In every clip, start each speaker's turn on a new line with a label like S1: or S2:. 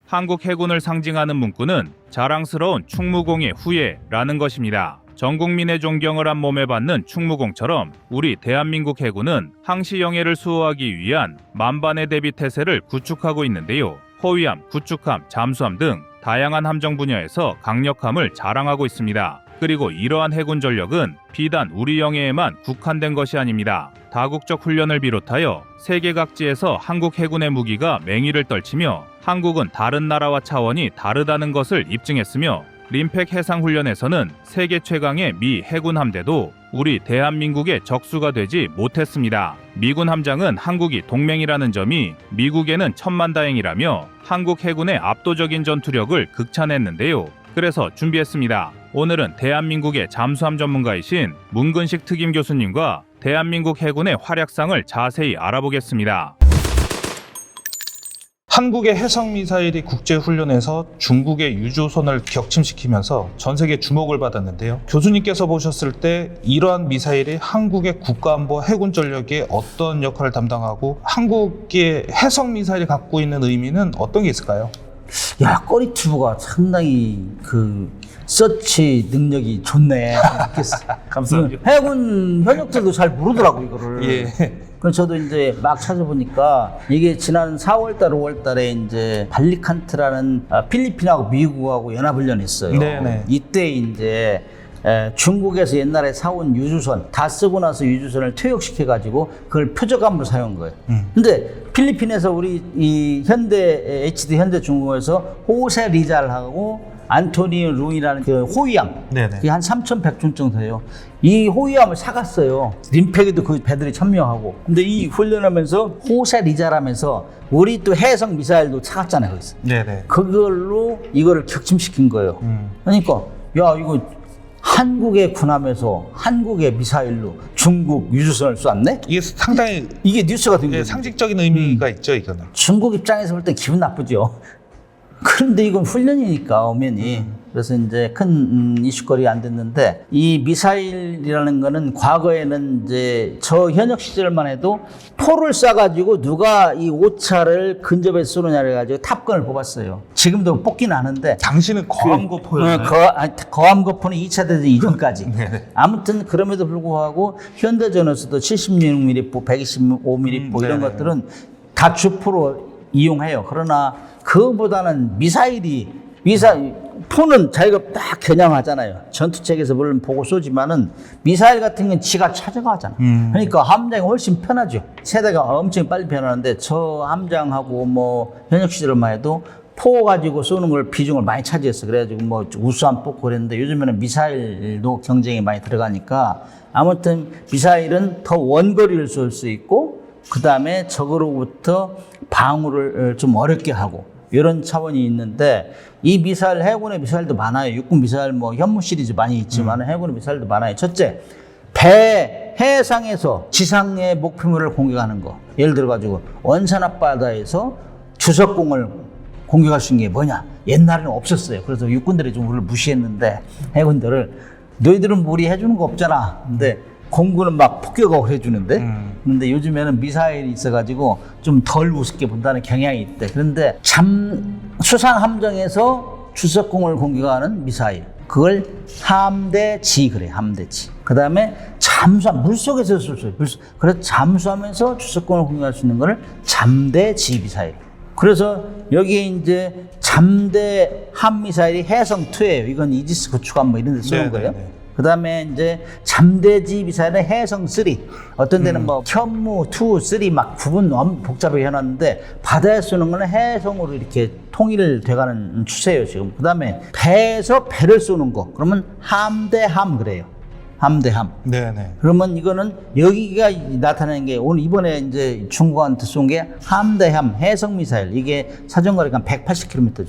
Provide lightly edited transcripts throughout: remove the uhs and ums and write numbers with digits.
S1: 한국 해군을 상징하는 문구는 자랑스러운 충무공의 후예라는 것입니다. 전 국민의 존경을 한 몸에 받는 충무공처럼 우리 대한민국 해군은 항시 영해를 수호하기 위한 만반의 대비 태세를 구축하고 있는데요. 호위함, 구축함, 잠수함 등 다양한 함정 분야에서 강력함을 자랑하고 있습니다. 그리고 이러한 해군 전력은 비단 우리 영해에만 국한된 것이 아닙니다. 다국적 훈련을 비롯하여 세계 각지에서 한국 해군의 무기가 맹위를 떨치며 한국은 다른 나라와 차원이 다르다는 것을 입증했으며 림팩 해상훈련에서는 세계 최강의 미 해군 함대도 우리 대한민국의 적수가 되지 못했습니다. 미군 함장은 한국이 동맹이라는 점이 미국에는 천만다행이라며 한국 해군의 압도적인 전투력을 극찬했는데요. 그래서 준비했습니다. 오늘은 대한민국의 잠수함 전문가이신 문근식 특임 교수님과 대한민국 해군의 활약상을 자세히 알아보겠습니다.
S2: 한국의 해상미사일이 국제훈련에서 중국의 유조선을 격침시키면서 전 세계 주목을 받았는데요. 교수님께서 보셨을 때 이러한 미사일이 한국의 국가안보 해군 전력에 어떤 역할을 담당하고 한국의 해상미사일이 갖고 있는 의미는 어떤 게 있을까요?
S3: 야, 꺼리튜브가 상당히 서치 능력이 좋네.
S2: 감사합니다.
S3: 해군 현역들도 잘 모르더라고, 이거를.
S2: 예.
S3: 그래서 저도 이제 막 찾아보니까 이게 지난 4월달, 5월달에 이제 발리칸트라는 필리핀하고 미국하고 연합훈련이 있어요.
S2: 네네.
S3: 이때 이제 중국에서 옛날에 사온 유조선 다 쓰고 나서 유조선을 퇴역시켜가지고 그걸 표적함으로 사용한 거예요. 근데 필리핀에서 우리 이 현대 HD 현대중공에서 호세 리잘하고 안토니오 루이라는 그 호위함,
S2: 네네.
S3: 그게 한 3,100톤 정도 돼요. 이 호위함을 사갔어요. 림팩에도 그 배들이 참여하고. 근데 이 훈련하면서 호세 리잘하면서 우리 또 해성 미사일도 사갔잖아요, 거기서.
S2: 네네.
S3: 그걸로 이거를 격침시킨 거예요. 그러니까 야, 이거 한국의 군함에서 한국의 미사일로 중국 유조선을 쐈네?
S2: 이게 상당히
S3: 이게 뉴스가 된 거예요.
S2: 상징적인 의미가 있죠, 이거는.
S3: 중국 입장에서 볼 때 기분 나쁘죠. 그런데 이건 훈련이니까 엄연히. 그래서 이제 큰 이슈거리가 안 됐는데 이 미사일이라는 거는 과거에는 이제 저 현역 시절만 해도 포를 쏴가지고 누가 이 오차를 근접해서 쏘느냐를 가지고 탑건을 뽑았어요. 지금도 뽑긴 하는데
S2: 당신은 거함거포였나요?
S3: 거함거포는 2차 대전 이전까지.
S2: 네네.
S3: 아무튼 그럼에도 불구하고 현대전에서도 76mm 포, 125mm 포 이런
S2: 네네.
S3: 것들은 다 주포로 이용해요. 그러나 그거보다는 포는 자기가 딱 겨냥하잖아요. 전투책에서 물론 보고 쏘지만은 미사일 같은 건 지가 찾아가잖아. 그러니까 함장이 훨씬 편하죠. 세대가 엄청 빨리 변하는데 저 함장하고 뭐 현역 시절만 해도 포 가지고 쏘는 걸 비중을 많이 차지했어. 그래가지고 뭐 우수함 뽑고 그랬는데 요즘에는 미사일도 경쟁이 많이 들어가니까 아무튼 미사일은 더 원거리를 쏠 수 있고 그 다음에 적으로부터 방어를 좀 어렵게 하고 이런 차원이 있는데 이 미사일, 해군의 미사일도 많아요. 육군 미사일 뭐 현무 시리즈 많이 있지만 해군의 미사일도 많아요. 첫째, 해상에서 지상의 목표물을 공격하는 거. 예를 들어가지고 원산 앞바다에서 주석공을 공격할 수 있는 게 뭐냐? 옛날에는 없었어요. 그래서 육군들이 좀 우리를 무시했는데 해군들을 너희들은 무리 해주는 거 없잖아. 근데 공군은 막 폭격하고 해주는데 근데 요즘에는 미사일이 있어가지고 좀 덜 우습게 본다는 경향이 있대. 그런데 수상 함정에서 주석공을 공격하는 미사일 그걸 함대지 그래. 함대지. 그 다음에 잠수함 물속에서 쏠 수 있어요. 그래서 잠수하면서 주석공을 공격할 수 있는 거를 잠대지 미사일. 그래서 여기에 이제 잠대 함 미사일이 해성2예요. 이건 이지스 구축함 뭐 이런 데 쏘는 거예요. 그 다음에 이제 잠대지 미사일은 해성3. 어떤 데는 뭐 현무, 2, 3 막 구분 너무 복잡하게 해놨는데 바다에 쏘는 거는 해성으로 이렇게 통일돼가는 추세예요, 지금. 그 다음에 배에서 배를 쏘는 거. 그러면 함대함 그래요. 함대함.
S2: 네네.
S3: 그러면 이거는 여기가 나타나는 게 오늘 이번에 이제 중국한테 쏜 게 함대함 해성 미사일. 이게 사정거리가 180km죠.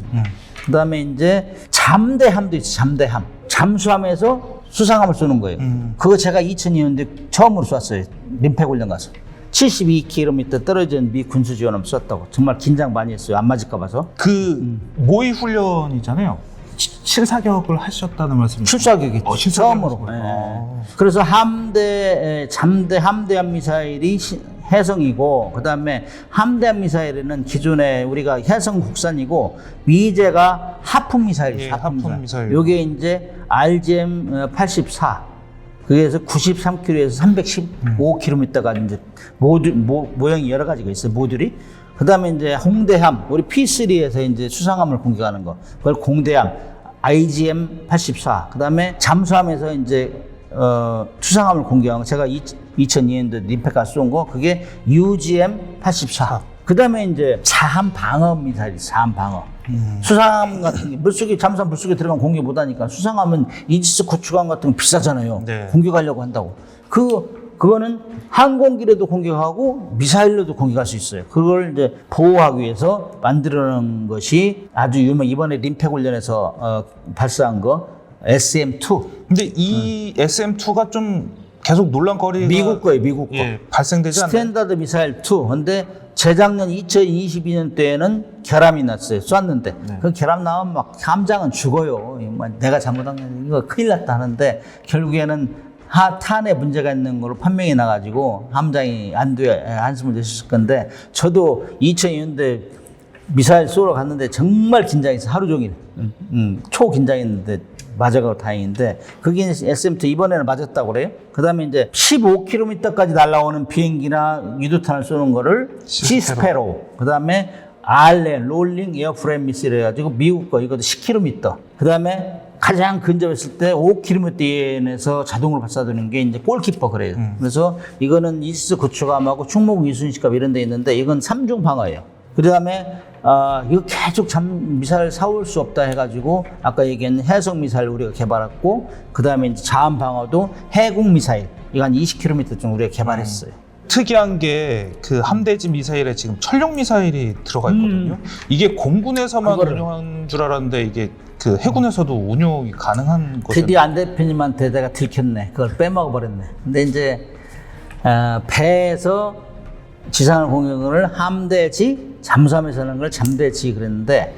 S3: 그 다음에 이제 잠대함도 있어, 잠대함. 잠수함에서 수상함을 쏘는 거예요. 그거 제가 2002년도에 처음으로 쐈어요. 림팩 훈련 가서. 72km 떨어진 미 군수 지원함 쐈다고. 정말 긴장 많이 했어요. 안 맞을까 봐서.
S2: 그 모의 훈련이잖아요. 실사격을 하셨다는 말씀이시죠?
S3: 실사격이 처음으로.
S2: 네.
S3: 그래서 함대함 미사일이 해성이고 그다음에 함대함 미사일에는 기존에 우리가 해성 국산이고 미제가 하품 미사일이에요.
S2: 예, 하품 미사일.
S3: 요게 이제 RGM 84. 그래서 93km에서 315km까지 이제 모양이 여러 가지가 있어요. 모듈이. 그다음에 이제 홍대함 우리 P3에서 이제 수상함을 공격하는 거. 그걸 공대함 IGM 84. 그다음에 잠수함에서 이제 수상함을 공격한 거 제가 2002년도 림페카 쏜 거 그게 UGM 84. 그다음에 이제 자함 방어 미사일이 자함 방어. 수상함 같은 게 물속에 잠수함 물속에 들어가면 공격 못 하니까 수상함은 이지스 구축함 같은 거 비싸잖아요.
S2: 네.
S3: 공격하려고 한다고. 그거는 항공기로도 공격하고 미사일로도 공격할 수 있어요. 그걸 이제 보호하기 위해서 만들어놓은 것이 아주 이번에 림팩 훈련에서 발사한 거 SM2.
S2: 근데 이 SM2가 좀 계속 논란거리가
S3: 미국 거예요, 미국 거.
S2: 예, 발생되지 않나요?
S3: 스탠다드 미사일 2. 근데 재작년 2022년 때에는 결함이 났어요. 쐈는데. 그 결함 나오면 막 함장은 죽어요. 내가 잘못한 거 이거 큰일 났다 하는데 결국에는 탄에 문제가 있는 걸로 판명이 나가지고 함장이 안도에 한숨을 내셨을 건데 저도 2002년대 미사일 쏘러 갔는데 정말 긴장했어요. 하루 종일. 초긴장했는데 맞아가고 다행인데 그게 SM2 이번에는 맞았다고 그래요. 그 다음에 이제 15km까지 날아오는 비행기나 유도탄을 쏘는 거를 시스페로. 그 다음에 알렌 롤링 에어프레임 미사일 해가지고 미국 거 이것도 10km. 그 다음에 가장 근접했을 때 5km 이내에서 자동으로 발사되는 게 이제 골키퍼 그래요. 그래서 이거는 이지스 구축함하고 충무공 이순신급 이런 데 있는데 이건 3중 방어예요. 그 다음에 이거 계속 미사일 사올 수 없다 해가지고 아까 얘기한 해성 미사일 우리가 개발했고 그 다음에 이제 자함 방어도 해공 미사일 이거 한 20km 좀 우리가 개발했어요.
S2: 특이한 게 그 함대지 미사일에 지금 천룡 미사일이 들어가 있거든요. 이게 공군에서만 운용한 줄 알았는데 이게 그 해군에서도 운용이 가능한 거죠.
S3: 드디어 안 대표님한테 내가 들켰네. 그걸 빼먹어 버렸네. 근데 이제 배에서 지상을 공격을 함대지, 잠수함에서 하는 걸 잠대지 그랬는데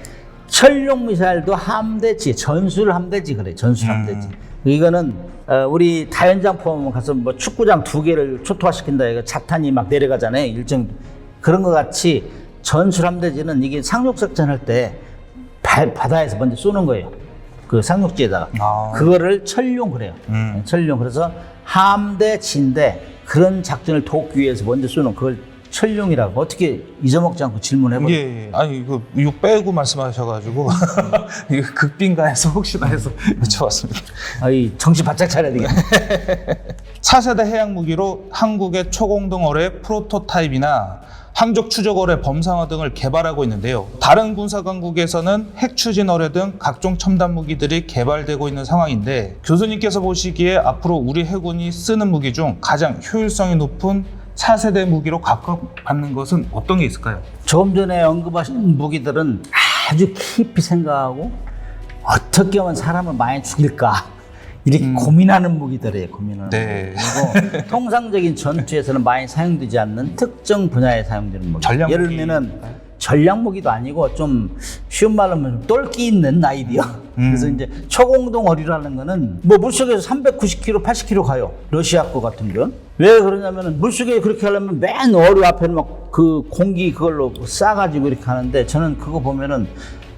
S3: 천룡 미사일도 함대지, 전술 함대지 그래. 전술 함대지. 이거는 우리 다연장 포함 가서 뭐 축구장 2개를 초토화시킨다 이거 자탄이 막 내려가잖아요. 일정 그런 것 같이 전술 함대지는 이게 상륙작전 할 때 바다에서 먼저 쏘는 거예요. 그 상륙지에다가 그거를 천룡 그래요. 천룡. 그래서 함대지인데 그런 작전을 돕기 위해서 먼저 쏘는 그걸 천룡이라고. 어떻게 잊어먹지 않고 질문해봐요.
S2: 예. 아니 이거 빼고 말씀하셔가지고 이거 극빈가해서 혹시나 해서 여쭤봤습니다.
S3: 아이 정신 바짝 차려야 되겠네.
S2: 차세대 해양 무기로 한국의 초공동 어뢰 프로토타입이나 항적 추적 어뢰 범상어 등을 개발하고 있는데요. 다른 군사 강국에서는 핵 추진 어뢰 등 각종 첨단 무기들이 개발되고 있는 상황인데 교수님께서 보시기에 앞으로 우리 해군이 쓰는 무기 중 가장 효율성이 높은 차세대 무기로 각광받는 것은 어떤 게 있을까요?
S3: 조금 전에 언급하신 무기들은 아주 깊이 생각하고 어떻게 하면 사람을 많이 죽일까 이렇게 고민하는 무기들이에요. 고민하는
S2: 네.
S3: 무기. 그리고 통상적인 전투에서는 많이 사용되지 않는 특정 분야에 사용되는 무기.
S2: 전략
S3: 예를
S2: 무기.
S3: 들면 전략 무기도 아니고 좀 쉬운 말로 하면 똘끼 있는 아이디어. 그래서 이제 초공동 어뢰라는 거는 뭐 물속에서 390km, 80km 가요. 러시아 거 같은 건. 왜 그러냐면은 물속에 그렇게 하려면 맨 어뢰 앞에는 막 그 공기 그걸로 싸가지고 이렇게 하는데 저는 그거 보면은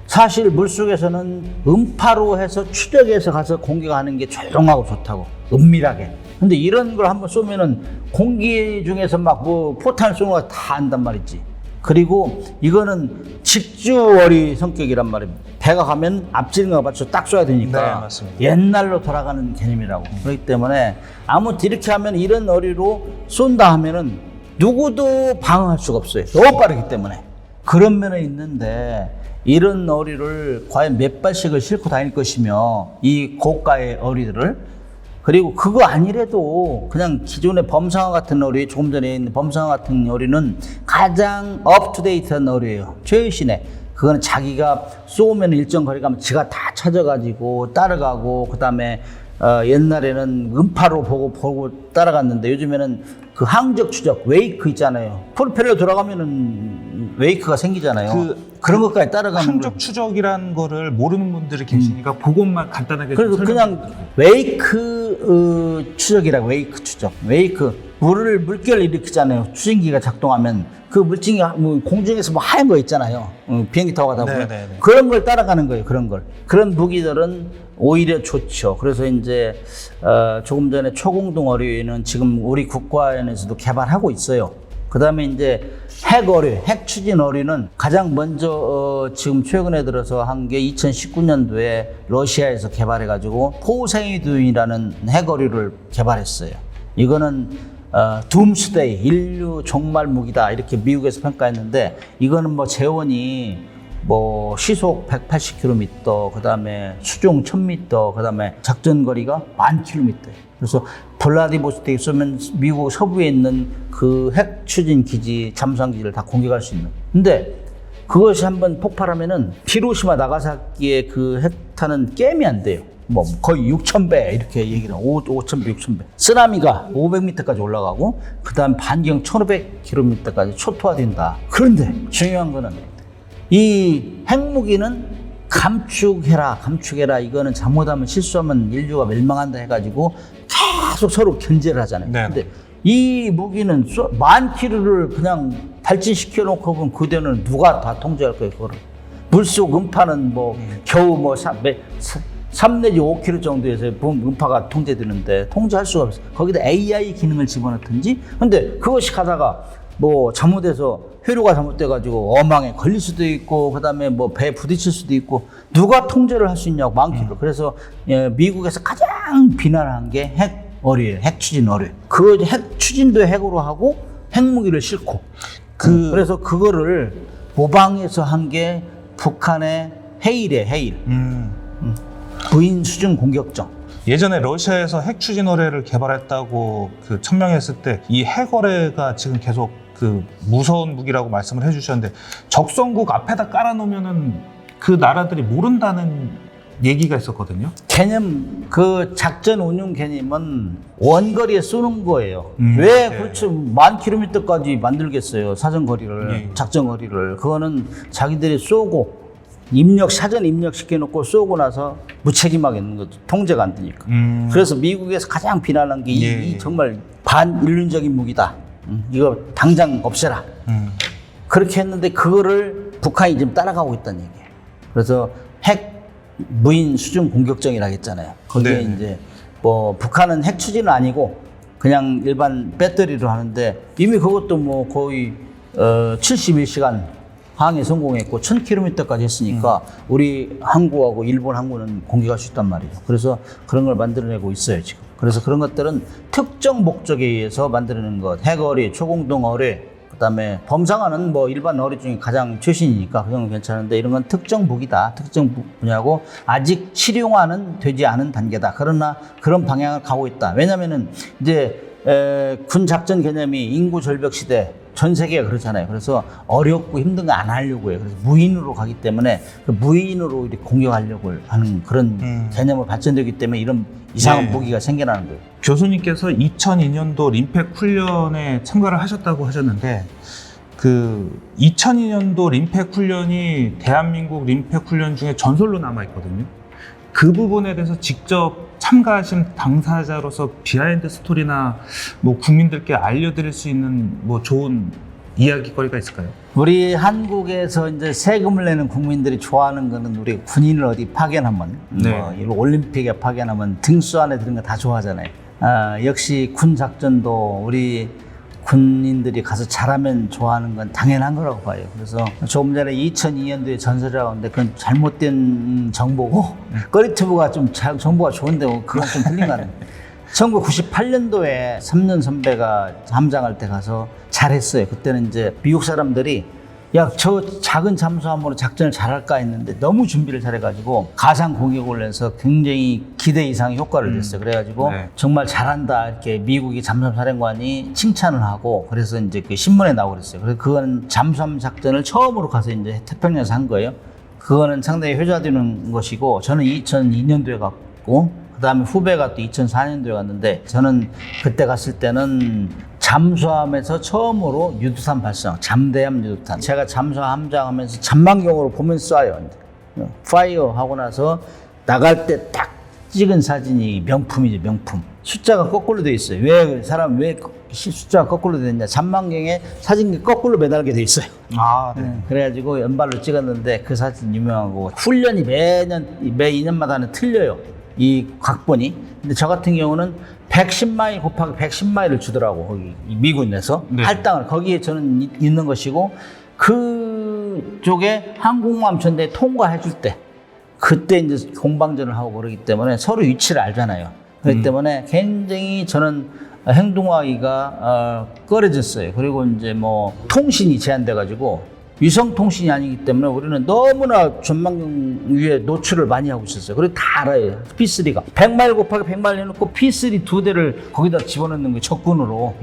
S3: 사실 물속에서는 음파로 해서 추적해서 가서 공격하는 게 조용하고 좋다고. 은밀하게. 근데 이런 걸 한번 쏘면은 공기 중에서 막 뭐 포탄 쏘는 거 다 안단 말이지. 그리고 이거는 직주어리 성격이란 말이에요. 배가 가면 앞지는 거 맞춰 딱 쏴야 되니까.
S2: 네, 맞습니다.
S3: 옛날로 돌아가는 개념이라고. 그렇기 때문에 아무튼 이렇게 하면 이런 어리로 쏜다 하면은 누구도 방어할 수가 없어요. 너무 빠르기 때문에. 그런 면은 있는데 이런 어리를 과연 몇 발씩을 싣고 다닐 것이며 이 고가의 어리들을 그리고 그거 아니래도 그냥 기존의 범상어 같은 어리, 조금 전에 있는 범상어 같은 어리는 가장 업투데이트한 어리예요. 최신의. 그거는 자기가 쏘면 일정 거리 가면 지가 다 찾아가지고 따라가고 그다음에 옛날에는 음파로 보고 따라갔는데 요즘에는 그 항적 추적 웨이크 있잖아요. 프로펠러 돌아가면은 웨이크가 생기잖아요. 그런 것까지 따라가는
S2: 항적 추적이라는 거를 모르는 분들이 계시니까 그것만 간단하게
S3: 그래서
S2: 좀
S3: 그냥 웨이크 추적이라고, 웨이크 추적. 웨이크 물결을 일으키잖아요. 추진기가 작동하면 그 물질이 뭐 공중에서 뭐 하얀 거 있잖아요. 비행기 타고 가다 보면
S2: 네네네.
S3: 그런 걸 따라가는 거예요. 그런 걸. 그런 무기들은 오히려 좋죠. 그래서 이제 조금 전에 초공동 어뢰는 지금 우리 국가연에서도 개발하고 있어요. 그다음에 이제 핵 어뢰, 핵 추진 어뢰는 가장 먼저 지금 최근에 들어서 한 게 2019년도에 러시아에서 개발해가지고 포세이돈이라는 핵 어뢰를 개발했어요. 이거는 둠스데이, 인류 종말 무기다 이렇게 미국에서 평가했는데, 이거는 뭐 재원이 뭐 시속 180km, 그다음에 수중 1000m, 그다음에 작전 거리가 10,000km. 그래서 블라디보스토크에 쏘면 미국 서부에 있는 그 핵 추진 기지, 잠수함 기지를 다 공격할 수 있는. 근데 그것이 한번 폭발하면은 히로시마 나가사키의 그 핵탄은 게임이 안 돼요. 뭐 거의 6,000배 이렇게 얘기를 하고 5,000배, 6,000배. 쓰나미가 500m까지 올라가고 그다음 반경 1,500km까지 초토화된다. 그런데 중요한 거는 이 핵무기는 감축해라. 이거는 잘못하면 실수하면 인류가 멸망한다 해가지고 계속 서로 견제를 하잖아요.
S2: 네.
S3: 근데 이 무기는 10,000km를 그냥 발진시켜 놓고 그럼 그대는 누가 다 통제할 거예요, 그거를. 물속 음파는 뭐 겨우 뭐 3 내지 5km 정도에서 음파가 통제되는데 통제할 수가 없어요. 거기다 AI 기능을 집어넣든지. 근데 그것이 가다가 뭐 잘못해서 회로가 잘못돼가지고 어망에 걸릴 수도 있고, 그다음에 뭐 배에 부딪힐 수도 있고, 누가 통제를 할 수 있냐고, 10,000km. 그래서 미국에서 가장 비난한 게 핵 어뢰예요. 핵 추진 어뢰. 그 핵 추진도 핵으로 하고 핵무기를 싣고. 그래서 그거를 모방해서 한 게 북한의 해일이에요. 해일. 무인 수중 공격정.
S2: 예전에 러시아에서 핵 추진 어뢰를 개발했다고 그 천명했을 때 이 핵 어뢰가 지금 계속 그 무서운 무기라고 말씀을 해주셨는데, 적성국 앞에다 깔아놓으면은 그 나라들이 모른다는 얘기가 있었거든요.
S3: 개념, 그 작전 운용 개념은 원거리에 쏘는 거예요.
S2: 네.
S3: 왜 그렇죠? 10,000km까지 만들겠어요. 사전 거리를,
S2: 예.
S3: 작전 거리를. 그거는 자기들이 쏘고 사전 입력시켜놓고 쏘고 나서 무책임하게 있는 거죠. 통제가 안 되니까. 그래서 미국에서 가장 비난한 게 이 정말 반인륜적인 무기다. 이거 당장 없애라. 그렇게 했는데 그거를 북한이 지금 따라가고 있다는 얘기예요. 그래서 핵 무인 수중 공격정이라고 했잖아요. 거기에
S2: 네.
S3: 이제 뭐 북한은 핵 추진은 아니고 그냥 일반 배터리로 하는데, 이미 그것도 뭐 거의 71시간 항해 성공했고 1,000km까지 했으니까 우리 항구하고 일본 항구는 공격할 수 있단 말이에요. 그래서 그런 걸 만들어내고 있어요, 지금. 그래서 그런 것들은 특정 목적에 의해서 만들어낸 것. 핵어뢰, 초공동 어뢰, 그다음에 범상화는 뭐 일반 어뢰 중에 가장 최신이니까 그건 괜찮은데, 이런 건 특정 무기다. 특정 분야고 아직 실용화는 되지 않은 단계다. 그러나 그런 방향을 가고 있다. 왜냐면은 이제 군 작전 개념이 인구 절벽 시대, 전 세계가 그렇잖아요. 그래서 어렵고 힘든 거 안 하려고 해요. 그래서 무인으로 가기 때문에 그 무인으로 이렇게 공격하려고 하는 그런 개념으로 발전되기 때문에 이런 이상한 무기가 생겨나는 거예요.
S2: 교수님께서 2002년도 림팩 훈련에 참가를 하셨다고 하셨는데, 그 2002년도 림팩 훈련이 대한민국 림팩 훈련 중에 전설로 남아 있거든요. 그 부분에 대해서 직접 참가하신 당사자로서 비하인드 스토리나 뭐 국민들께 알려드릴 수 있는 뭐 좋은 이야기거리가 있을까요?
S3: 우리 한국에서 이제 세금을 내는 국민들이 좋아하는 거는 우리 군인을 어디 파견하면, 뭐 이런 올림픽에 파견하면 등수 안에 드는 거 다 좋아하잖아요. 역시 군 작전도 우리 군인들이 가서 잘하면 좋아하는 건 당연한 거라고 봐요. 그래서 조금 전에 2002년도에 전설이라고 하는데 그건 잘못된 정보고, 꺼리튜브가 좀 정보가 좋은데 그건 좀 틀린 거 같아요. 1998년도에 3년 선배가 함장할 때 가서 잘했어요. 그때는 이제 미국 사람들이 야, 저 작은 잠수함으로 작전을 잘할까 했는데 너무 준비를 잘해가지고 가상 공격을 해서 굉장히 기대 이상의 효과를 냈어요. 그래가지고 정말 잘한다 이렇게 미국이 잠수함 사령관이 칭찬을 하고, 그래서 이제 그 신문에 나오고 그랬어요. 그래서 그건 잠수함 작전을 처음으로 가서 이제 태평양에서 한 거예요. 그거는 상당히 회자되는 것이고, 저는 2002년도에 갔고 그다음에 후배가 또 2004년도에 갔는데, 저는 그때 갔을 때는 잠수함에서 처음으로 유도탄 발사, 잠대함 유도탄. 제가 잠수함 함장하면서 잠망경으로 보면서 쏴요. 파이어 하고 나서 나갈 때 딱 찍은 사진이 명품이죠, 명품. 숫자가 거꾸로 돼 있어요. 왜 사람 왜 숫자가 거꾸로 되느냐? 잔망경에 사진기 거꾸로 매달게 돼 있어요.
S2: 아, 네.
S3: 그래가지고 연발로 찍었는데 그 사진 유명하고 훈련이 매 2년마다 하는 틀려요. 이 각본이. 근데 저 같은 경우는 110마일 곱하기 110마일을 주더라고. 거기 이 미군에서
S2: 네.
S3: 할당을 거기에 저는 있는 것이고 그쪽에 항공모함전대 통과해 줄 때 그때 이제 공방전을 하고 그러기 때문에 서로 위치를 알잖아요. 그렇기 때문에 굉장히 저는 행동하기가 꺼려졌어요. 그리고 이제 뭐 통신이 제한돼가지고 위성 통신이 아니기 때문에 우리는 너무나 전망경 위에 노출을 많이 하고 있었어요. 그리고 다 알아요. P3가 100마일 곱하기 100마일 해놓고 P3 2대를 거기다 집어넣는 거예요. 적군으로.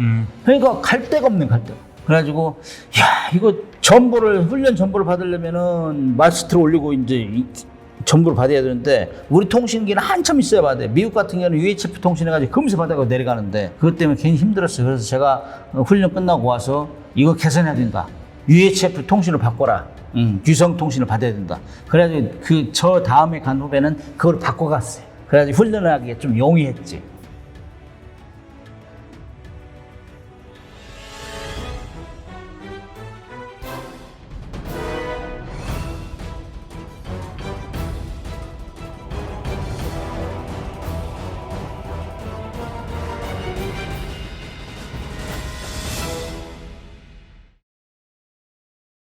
S3: 그러니까 갈 데가 없네, 갈 데. 그래가지고 야 이거 훈련 정보를 받으려면은 마스트를 올리고 이제 정보를 받아야 되는데 우리 통신기는 한참 있어야 받아요. 미국 같은 경우는 UHF 통신해가지고 금세 받아가 내려가는데 그것 때문에 괜히 힘들었어요. 그래서 제가 훈련 끝나고 와서 이거 개선해야 된다. UHF 통신을 바꿔라. 유성 통신을 받아야 된다. 그래가지고 저 다음에 간 후배는 그걸 바꿔갔어요. 그래가지고 훈련을 하기에 좀 용이했지.